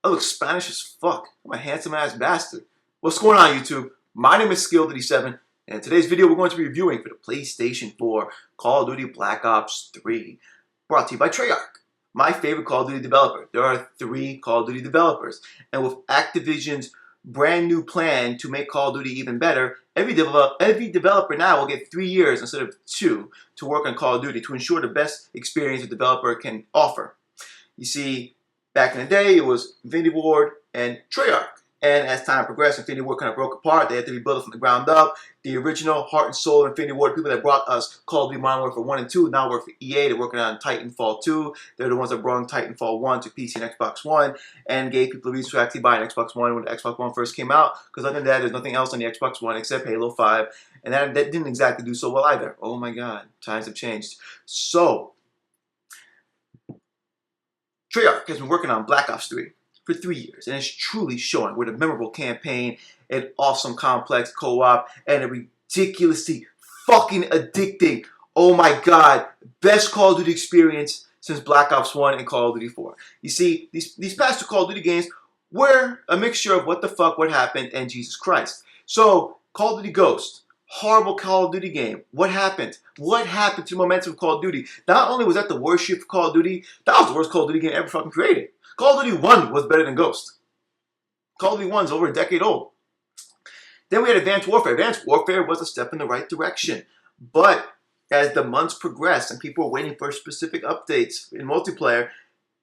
look Spanish as fuck. I'm a handsome ass bastard. What's going on, YouTube? My name is Skill37, and in today's video we're going to be reviewing for the PlayStation 4 Call of Duty Black Ops 3, brought to you by Treyarch, my favorite Call of Duty developer. There are 3 Call of Duty developers, and with Activision's brand new plan to make Call of Duty even better, every developer now will get 3 years instead of 2 to work on Call of Duty to ensure the best experience a developer can offer. You see, back in the day, it was Infinity Ward and Treyarch. And as time progressed, Infinity Ward kind of broke apart. They had to rebuild it from the ground up. The original heart and soul of Infinity Ward, people that brought us Call of Duty Modern Warfare 1 and 2, now work for EA. They're working on Titanfall 2. They're the ones that brought Titanfall 1 to PC and Xbox One and gave people the reason to actually buy an Xbox One when the Xbox One first came out. Because other than that, there's nothing else on the Xbox One except Halo 5. And that didn't exactly do so well either. Oh my God, times have changed. So, Treyarch has been working on Black Ops 3 for 3 years, and it's truly showing with a memorable campaign, an awesome complex co-op, and a ridiculously fucking addicting, oh my God, best Call of Duty experience since Black Ops 1 and Call of Duty 4. You see, these past 2 Call of Duty games were a mixture of what the fuck, what happened, and Jesus Christ. So, Call of Duty Ghost, horrible Call of Duty game. What happened? What happened to the momentum of Call of Duty? Not only was that the worst shit for Call of Duty, that was the worst Call of Duty game ever fucking created. Call of Duty 1 was better than Ghost. Call of Duty 1 is over a decade old. Then we had Advanced Warfare. Advanced Warfare was a step in the right direction. But as the months progressed and people were waiting for specific updates in multiplayer,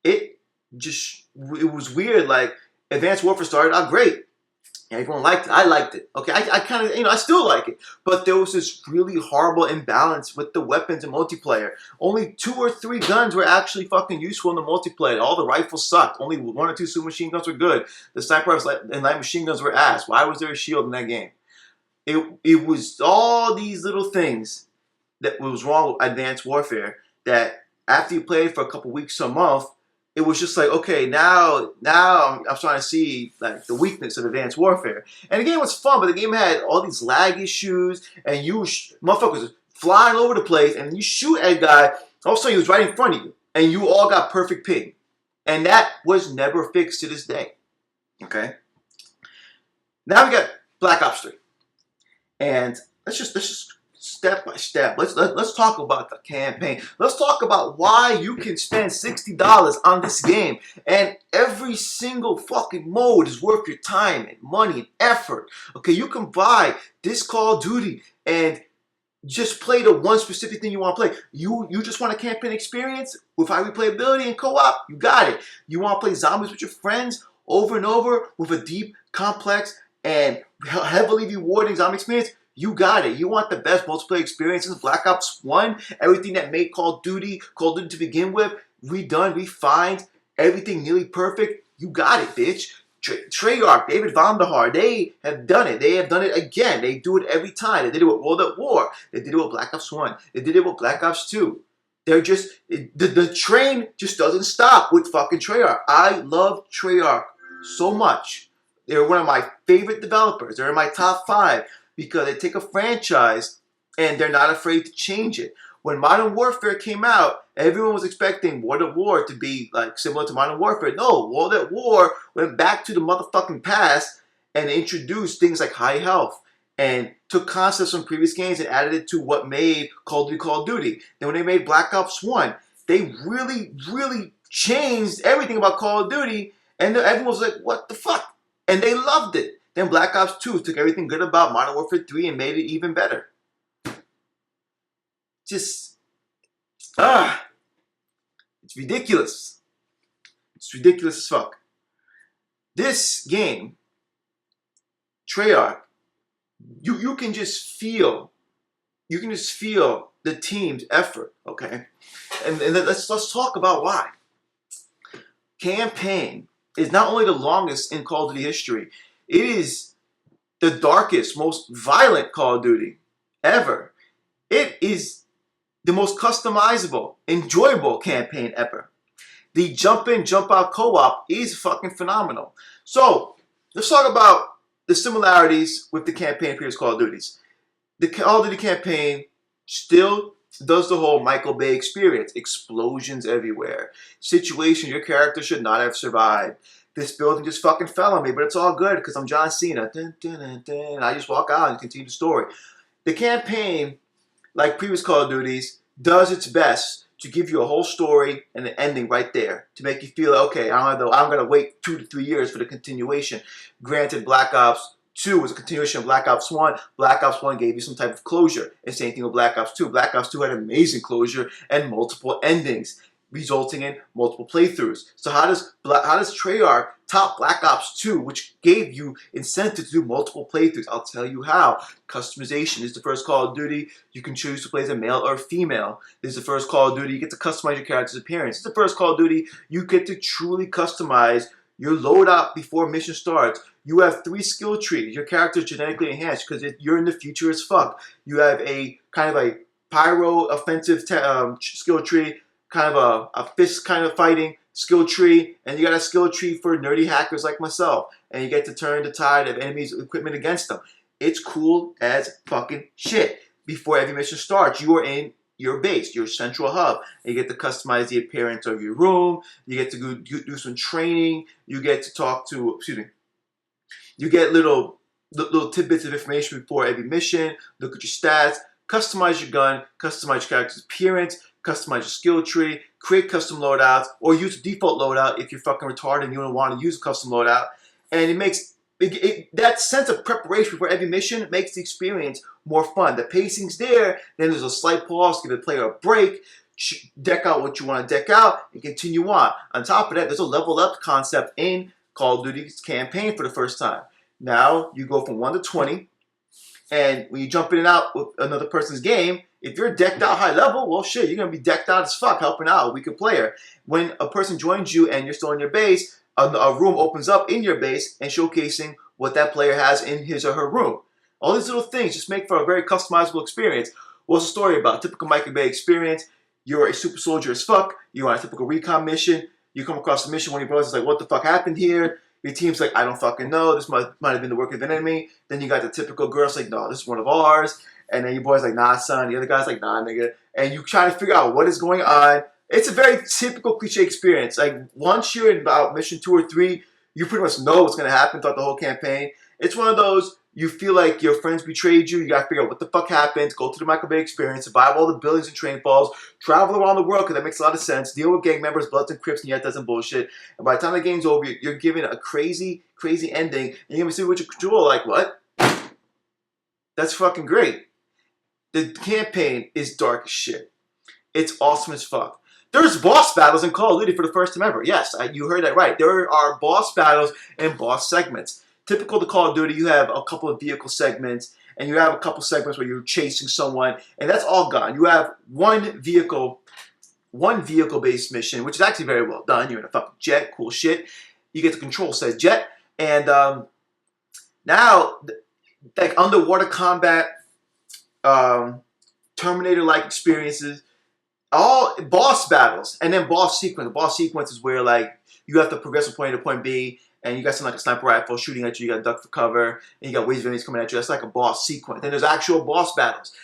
it was weird. Like, Advanced Warfare started out great. Everyone liked it. I liked it. Okay, I kind of, I still like it. But there was this really horrible imbalance with the weapons and multiplayer. Only 2 or 3 guns were actually fucking useful in the multiplayer. All the rifles sucked. Only 1 or 2 submachine guns were good. The snipers and light machine guns were ass. Why was there a shield in that game? It was all these little things that was wrong with Advanced Warfare that after you played for a couple weeks to a month, it was just like, okay, now I'm starting to see like the weakness of Advanced Warfare. And the game was fun, but the game had all these lag issues, and motherfuckers flying over the place, and you shoot at a guy, all of a sudden he was right in front of you, and you all got perfect ping. And that was never fixed to this day. Okay? Now we got Black Ops 3. And let's just step by step. Let's talk about the campaign. Let's talk about why you can spend $60 on this game, and every single fucking mode is worth your time and money and effort. Okay, you can buy this Call of Duty and just play the one specific thing you want to play. You just want a campaign experience with high replayability and co-op? You got it. You want to play zombies with your friends over and over with a deep, complex, and heavily rewarding zombie experience? You got it. You want the best multiplayer experiences, Black Ops 1, everything that made Call of Duty to begin with, redone, refined, everything nearly perfect. You got it, bitch. Treyarch, David Vonderhaar, they have done it. They have done it again. They do it every time. They did it with World at War. They did it with Black Ops 1. They did it with Black Ops 2. They're just, the train just doesn't stop with fucking Treyarch. I love Treyarch so much. They're one of my favorite developers. They're in my top 5. Because they take a franchise and they're not afraid to change it. When Modern Warfare came out, everyone was expecting World at War to be like similar to Modern Warfare. No, World at War went back to the motherfucking past and introduced things like high health and took concepts from previous games and added it to what made Call of Duty. Then when they made Black Ops 1, they really, really changed everything about Call of Duty, and everyone was like, what the fuck? And they loved it. Then Black Ops 2 took everything good about Modern Warfare 3 and made it even better. Just, it's ridiculous. It's ridiculous as fuck. This game, Treyarch, you can just feel the team's effort, okay? And let's talk about why. Campaign is not only the longest in Call of Duty history, it is the darkest, most violent Call of Duty ever. It is the most customizable, enjoyable campaign ever. The jump in, jump out co-op is fucking phenomenal. So, let's talk about the similarities with the campaign of previous Call of Duties. The Call of Duty campaign still does the whole Micheal Bay experience. Explosions everywhere. Situations your character should not have survived. This building just fucking fell on me, but it's all good because I'm John Cena. Dun, dun, dun, dun, and I just walk out and continue the story. The campaign, like previous Call of Duties, does its best to give you a whole story and an ending right there to make you feel, okay, I'm going to wait 2 to 3 years for the continuation. Granted, Black Ops 2 was a continuation of Black Ops 1. Black Ops 1 gave you some type of closure. And same thing with Black Ops 2. Black Ops 2 had amazing closure and multiple endings, resulting in multiple playthroughs. So how does Treyarch top Black Ops 2, which gave you incentive to do multiple playthroughs? I'll tell you how. Customization. This is the first Call of Duty. You can choose to play as a male or female. This is the first Call of Duty. You get to customize your character's appearance. This is the first Call of Duty. You get to truly customize your loadout before mission starts. You have 3 skill trees. Your character is genetically enhanced because you're in the future as fuck. You have a kind of a pyro offensive skill tree, kind of a fist kind of fighting skill tree, and you got a skill tree for nerdy hackers like myself, and you get to turn the tide of enemies' equipment against them. It's cool as fucking shit. Before every mission starts, you are in your base, your central hub, and you get to customize the appearance of your room. You get to go do some training. You get to talk to, you get little tidbits of information before every mission. Look at your stats, customize your gun, customize your character's appearance, customize your skill tree, create custom loadouts, or use a default loadout if you're fucking retarded and you don't want to use a custom loadout. And it makes that sense of preparation before every mission makes the experience more fun. The pacing's there, then there's a slight pause, give the player a break, deck out what you want to deck out, and continue on. On top of that, there's a level up concept in Call of Duty's campaign for the first time. Now, you go from 1 to 20, and when you jump in and out with another person's game, if you're decked out high level, well shit, you're going to be decked out as fuck helping out a weaker player. When a person joins you and you're still in your base, a room opens up in your base and showcasing what that player has in his or her room. All these little things just make for a very customizable experience. What's the story about? Typical Micheal Bay experience. You're a super soldier as fuck. You're on a typical recon mission. You come across a mission, one of your brothers is like, what the fuck happened here? Your team's like, I don't fucking know. This might have been the work of an enemy. Then you got the typical girl's like, no, this is one of ours. And then your boy's like, nah, son. The other guy's like, nah, nigga. And you try to figure out what is going on. It's a very typical cliche experience. Like, once you're in about mission 2 or 3, you pretty much know what's going to happen throughout the whole campaign. It's one of those, you feel like your friends betrayed you. You got to figure out what the fuck happened. Go to the Micheal Bay experience. Survive all the buildings and train falls. Travel around the world, because that makes a lot of sense. Deal with gang members, Bloods and Crips, and yet doesn't bullshit. And by the time the game's over, you're given a crazy, crazy ending. And you're going to see what you control. Like, what? That's fucking great. The campaign is dark as shit. It's awesome as fuck. There's boss battles in Call of Duty for the first time ever. Yes, you heard that right. There are boss battles and boss segments. Typical to Call of Duty, you have a couple of vehicle segments, and you have a couple segments where you're chasing someone, and that's all gone. You have one vehicle-based mission, which is actually very well done. You're in a fucking jet, cool shit. You get to control said jet, and now, like underwater combat, Terminator-like experiences, all boss battles, and then boss sequence. The boss sequence is where like you have to progress from point A to point B, and you got something like a sniper rifle shooting at you. You got to duck for cover, and you got waves of enemies coming at you. That's like a boss sequence. Then there's actual boss battles.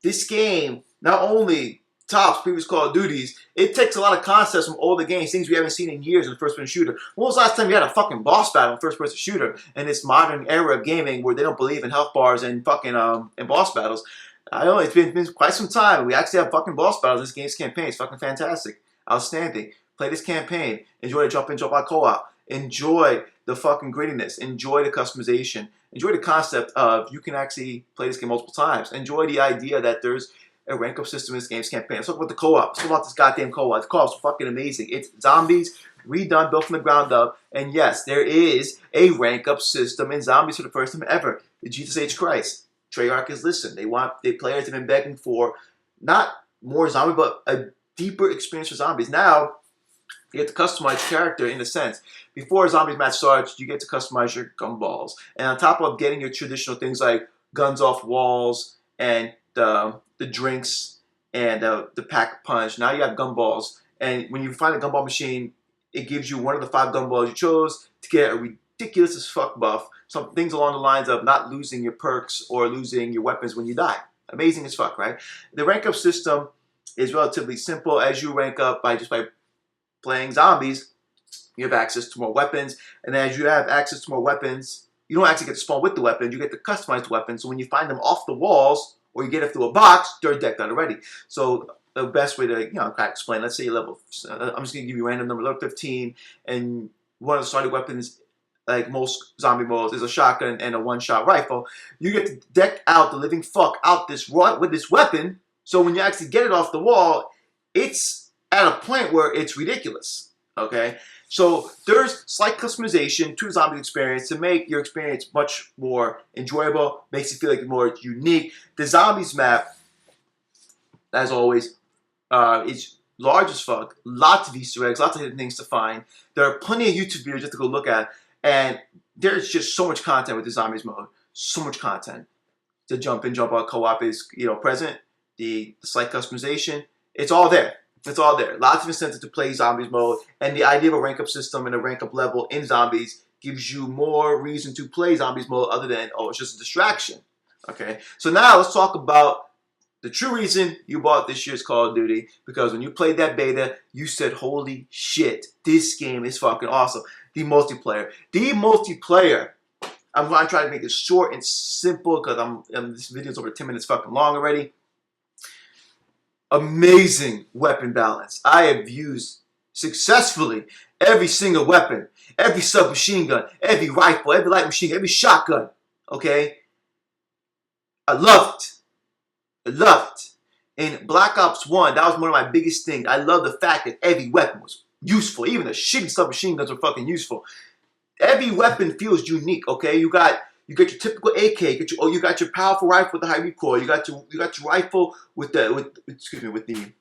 This game not only tops previous Call of Duties, it takes a lot of concepts from older games, things we haven't seen in years in the first-person shooter. When was the last time you had a fucking boss battle in first-person shooter in this modern era of gaming where they don't believe in health bars and fucking and boss battles? I know it's been quite some time. We actually have fucking boss battles in this game's campaign. It's fucking fantastic. Outstanding. Play this campaign. Enjoy the jump in, jump out co-op. Enjoy the fucking grittiness. Enjoy the customization. Enjoy the concept of you can actually play this game multiple times. Enjoy the idea that there's a rank up system in this game's campaign. Let's talk about the co-op. Let's talk about this goddamn co-op. The co-op's fucking amazing. It's zombies, redone, built from the ground up. And yes, there is a rank up system in zombies for the first time ever. The Jesus H. Christ. Treyarch is listen. The players have been begging for not more zombie, but a deeper experience for zombies. Now, you get to customize your character in a sense. Before a zombies match starts, you get to customize your gumballs. And on top of getting your traditional things like guns off walls and the drinks and the pack punch, now you have gumballs. And when you find a gumball machine, it gives you one of the 5 gumballs you chose to get a ridiculous as fuck buff. Some things along the lines of not losing your perks or losing your weapons when you die. Amazing as fuck, right? The rank up system is relatively simple. As you rank up by playing zombies, You have access to more weapons, and as you have access to more weapons, you don't actually get to spawn with the weapons, you get to customize the weapons. So when you find them off the walls, or you get it through a box, they're decked out already. So the best way to, kind of explain, let's say you're level, I'm just going to give you a random number, level 15, and one of the starting weapons, like most zombie modes, is a shotgun and a one-shot rifle. You get to deck out the living fuck out with this weapon, so when you actually get it off the wall, it's at a point where it's ridiculous, okay? So there's slight customization to the zombie experience to make your experience much more enjoyable, makes you feel like it's more unique. The zombies map, as always, is large as fuck, lots of Easter eggs, lots of hidden things to find. There are plenty of YouTube videos just to go look at, and there's just so much content with the zombies mode, so much content. The jump in, jump out co-op is present. The slight customization, it's all there. It's all there. Lots of incentive to play zombies mode, and the idea of a rank up system and a rank up level in zombies gives you more reason to play zombies mode other than, oh, it's just a distraction. Okay, so now let's talk about the true reason you bought this year's Call of Duty, because when you played that beta, you said, holy shit, this game is fucking awesome. The multiplayer. I'm going to try to make it short and simple because this video is over 10 minutes fucking long already. Amazing weapon balance. I have used successfully every single weapon, every submachine gun, every rifle, every light machine gun, every shotgun. Okay? I loved it. I loved it. In Black Ops 1, that was one of my biggest things. I love the fact that every weapon was useful. Even the shitty submachine guns were fucking useful. Every weapon feels unique, okay? You got your typical AK, you got your powerful rifle with the high recoil, you got your rifle with the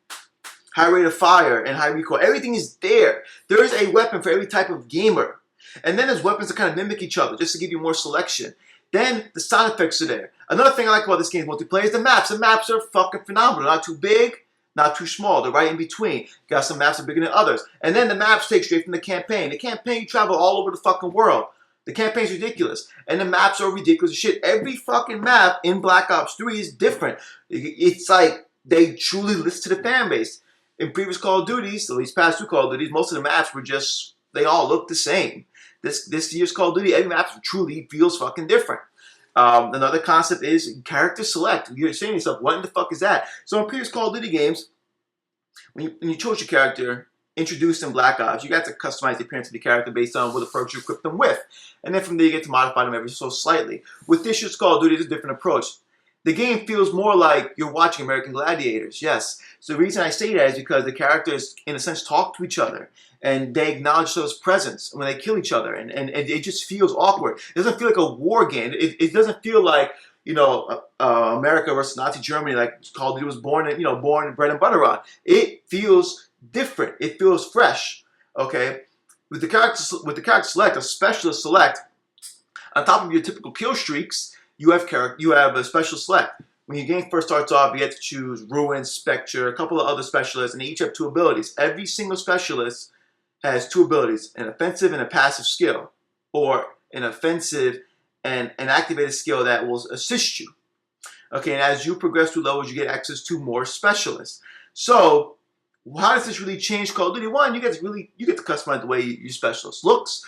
high rate of fire and high recoil. Everything is there. There is a weapon for every type of gamer. And then there's weapons that kind of mimic each other just to give you more selection. Then the sound effects are there. Another thing I like about this game's multiplayer is the maps. The maps are fucking phenomenal. Not too big, not too small. They're right in between. Got some maps that are bigger than others. And then the maps take straight from the campaign. The campaign, you travel all over the fucking world. The campaign's ridiculous. And the maps are ridiculous as shit. Every fucking map in Black Ops 3 is different. It's like they truly listen to the fan base. In previous Call of Duties, at least past two Call of Duties, most of the maps were just, they all look the same. This year's Call of Duty, every map truly feels fucking different. Another concept is character select. You're saying to yourself, what in the fuck is that? So in previous Call of Duty games, when you chose your character, introduced in Black Ops, you got to customize the appearance of the character based on what approach you equip them with. And then from there you get to modify them ever so slightly. With this year's Call of Duty, it's a different approach. The game feels more like you're watching American Gladiators, yes. So the reason I say that is because the characters, in a sense, talk to each other. And they acknowledge each other's presence when they kill each other. And it just feels awkward. It doesn't feel like a war game. It doesn't feel like, America versus Nazi Germany, like Call of Duty was born bread and butter on. It feels different. It feels fresh. Okay? With the character select, a specialist select, on top of your typical kill streaks, you have a special select. When your game first starts off, you get to choose Ruin, Spectre, a couple of other specialists, and they each have 2 abilities. Every single specialist has 2 abilities, an offensive and a passive skill, or an offensive and an activated skill that will assist you. Okay, and as you progress through levels, you get access to more specialists. So, how does this really change Call of Duty? One, you get to customize the way your specialist looks.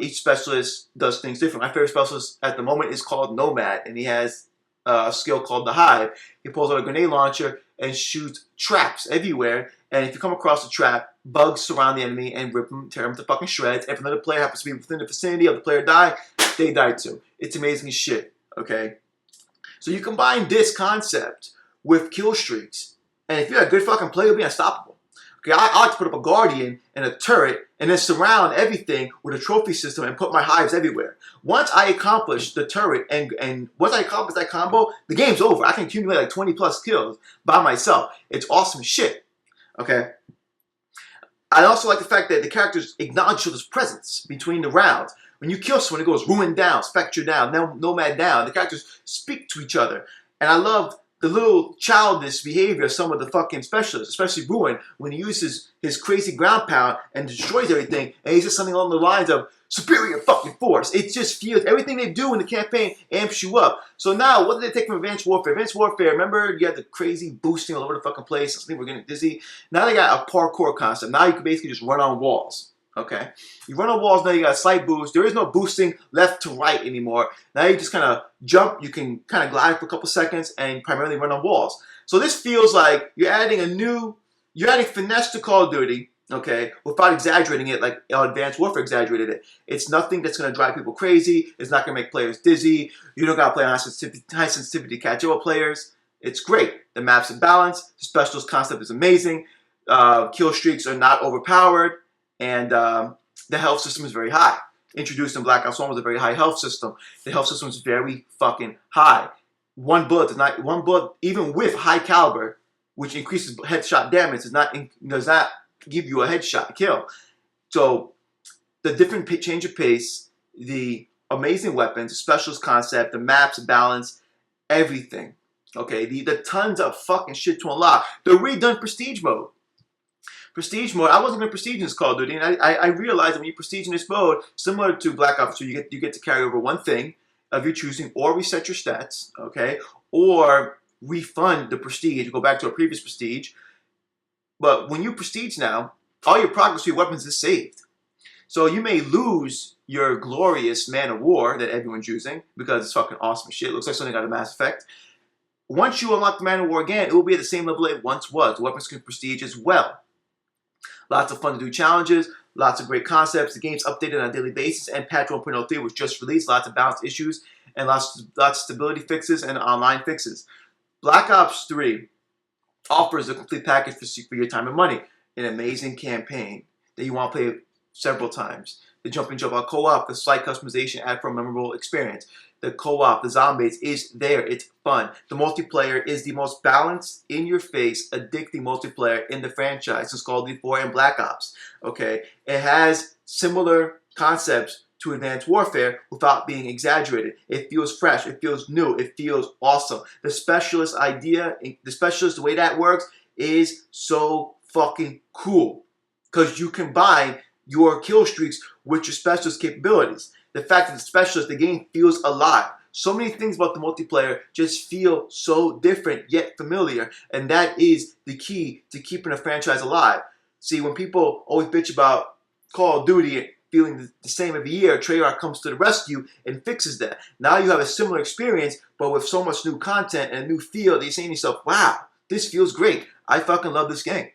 Each specialist does things different. My favorite specialist at the moment is called Nomad, and he has a skill called the Hive. He pulls out a grenade launcher and shoots traps everywhere. And if you come across a trap, bugs surround the enemy and rip them, tear them to fucking shreds. If another player happens to be within the vicinity of the player dying, they die too. It's amazing as shit, okay? So you combine this concept with kill streaks, and if you're a good fucking player, you'll be unstoppable. Okay, I like to put up a Guardian and a turret and then surround everything with a trophy system and put my hives everywhere. Once I accomplish the turret and once I accomplish that combo, the game's over. I can accumulate like 20 plus kills by myself. It's awesome shit. Okay. I also like the fact that the characters acknowledge each other's presence between the rounds. When you kill someone, it goes Ruin down, Spectre down, Nomad down. The characters speak to each other. And I love the little childish behavior of some of the fucking specialists, especially Ruin, when he uses his crazy ground pound and destroys everything, and he says something along the lines of superior fucking force. It just feels, everything they do in the campaign amps you up. So now, what did they take from Advanced Warfare? Advanced Warfare, remember, you had the crazy boosting all over the fucking place. I think we're getting dizzy. Now they got a parkour concept. Now you can basically just run on walls. Okay, you run on walls now. You got a slight boost. There is no boosting left to right anymore. Now you just kind of jump. You can kind of glide for a couple seconds and primarily run on walls. So this feels like you're adding finesse to Call of Duty. Okay, without exaggerating it like Advanced Warfare exaggerated it. It's nothing that's going to drive people crazy. It's not going to make players dizzy. You don't got to play on high sensitivity to catch up with players. It's great. The maps are balanced. The specialist concept is amazing. Kill streaks are not overpowered. And the health system is very high. Introduced in Black Ops 1 was a very high health system. The health system is very fucking high. One bullet, even with high caliber, which increases headshot damage, does not give you a headshot kill. So the different change of pace, the amazing weapons, the specialist concept, the maps, balance, everything. Okay, the tons of fucking shit to unlock. The redone prestige mode. Prestige mode, I wasn't going to prestige in this Call of Duty, and I realized that when you prestige in this mode, similar to Black Ops 2, you get to carry over one thing of your choosing, or reset your stats, okay, or refund the prestige, go back to a previous prestige. But when you prestige now, all your progress for your weapons is saved. So you may lose your glorious Man of War that everyone's using, because it's fucking awesome shit. It looks like something out of Mass Effect. Once you unlock the Man of War again, it will be at the same level it once was. The weapons can prestige as well. Lots of fun to do challenges, lots of great concepts. The game's updated on a daily basis, and patch 1.03 was just released. Lots of balanced issues and lots of stability fixes and online fixes. Black Ops 3 offers a complete package for your time and money. An amazing campaign that you want to play several times. The jump out co-op, the slight customization add for a memorable experience. The co-op, the zombies is there. It's fun. The multiplayer is the most balanced, in-your-face, addicting multiplayer in the franchise since Call of Duty 4 and Black Ops. Okay, it has similar concepts to Advanced Warfare without being exaggerated. It feels fresh. It feels new. It feels awesome. The specialist idea, the way that works is so fucking cool because you combine your kill streaks with your specialist capabilities. The fact that the specialist, the game feels alive. So many things about the multiplayer just feel so different yet familiar, and that is the key to keeping a franchise alive. See, when people always bitch about Call of Duty feeling the same every year, Treyarch comes to the rescue and fixes that. Now you have a similar experience, but with so much new content and a new feel that you're saying to yourself, wow, this feels great. I fucking love this game.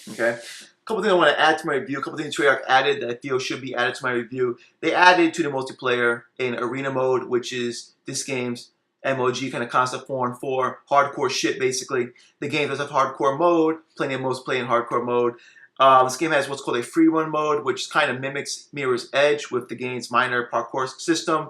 Okay? A couple things I want to add to my review. A couple things Treyarch added that I feel should be added to my review. They added to the multiplayer in arena mode, which is this game's MOG kind of concept form for hardcore shit, basically. The game does have hardcore mode, plenty of modes play in hardcore mode. This game has what's called a free run mode, which kind of mirrors Edge with the game's minor parkour system.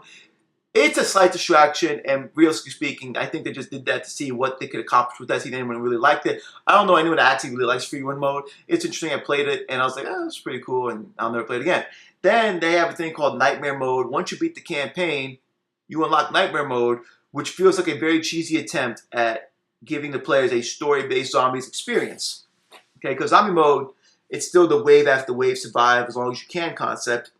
It's a slight distraction, and realistically speaking, I think they just did that to see what they could accomplish with that, see if anyone really liked it. I don't know anyone that actually really likes free run mode. It's interesting, I played it, and I was like, oh, that's pretty cool, and I'll never play it again. Then they have a thing called Nightmare Mode. Once you beat the campaign, you unlock Nightmare Mode, which feels like a very cheesy attempt at giving the players a story-based zombies experience. Okay, because Zombie Mode, it's still the wave after wave survive as long as you can concept.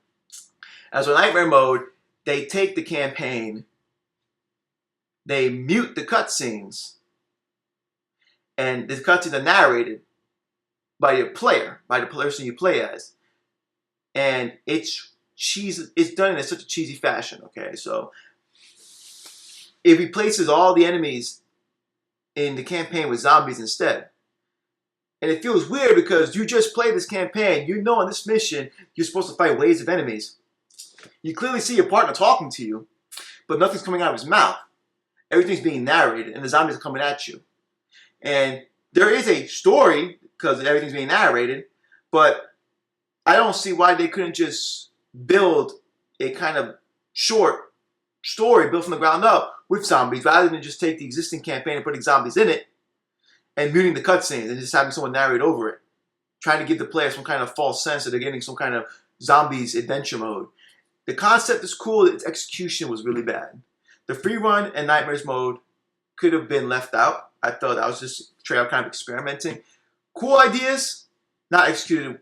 As for Nightmare Mode, they take the campaign, they mute the cutscenes, and the cutscenes are narrated by your player, by the person you play as. And it's done in such a cheesy fashion, okay? So it replaces all the enemies in the campaign with zombies instead. And it feels weird because you just played this campaign, you know on this mission you're supposed to fight waves of enemies. You clearly see your partner talking to you, but nothing's coming out of his mouth. Everything's being narrated, and the zombies are coming at you. And there is a story, because everything's being narrated, but I don't see why they couldn't just build a kind of short story built from the ground up with zombies, rather than just take the existing campaign and putting zombies in it, and muting the cutscenes, and just having someone narrate over it. Trying to give the player some kind of false sense that they're getting some kind of zombies adventure mode. The concept is cool, its execution was really bad. The free run and Nightmares mode could have been left out. I thought that was just Treyarch kind of experimenting. Cool ideas, not executed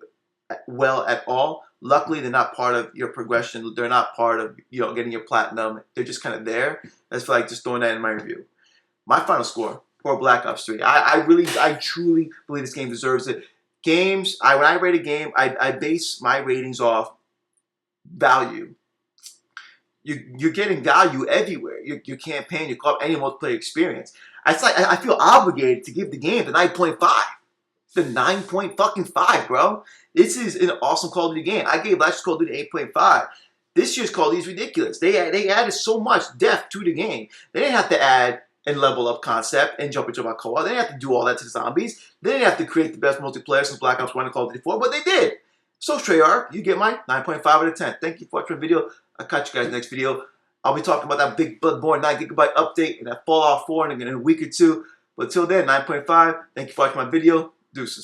well at all. Luckily, they're not part of your progression. They're not part of getting your platinum. They're just kind of there. That's for like just throwing that in my review. My final score for Black Ops 3. I truly believe this game deserves it. Games, when I rate a game, I base my ratings off value. You're getting value everywhere. Your campaign, your co-op, any multiplayer experience. It's like I feel obligated to give the game the 9.5. The 9.5, bro. This is an awesome Call of Duty game. I gave last year's Call of Duty 8.5. This year's Call of Duty is ridiculous. They added so much depth to the game. They didn't have to add and level up concept and jump into my co-op. They didn't have to do all that to the zombies. They didn't have to create the best multiplayer since Black Ops 1 and Call of Duty 4, but they did. So Treyarch, you get my 9.5 out of 10. Thank you for watching the video. I'll catch you guys next video. I'll be talking about that big Bloodborne 9GB update and that Fallout 4 in a week or two. But till then, 9.5. Thank you for watching my video. Deuces.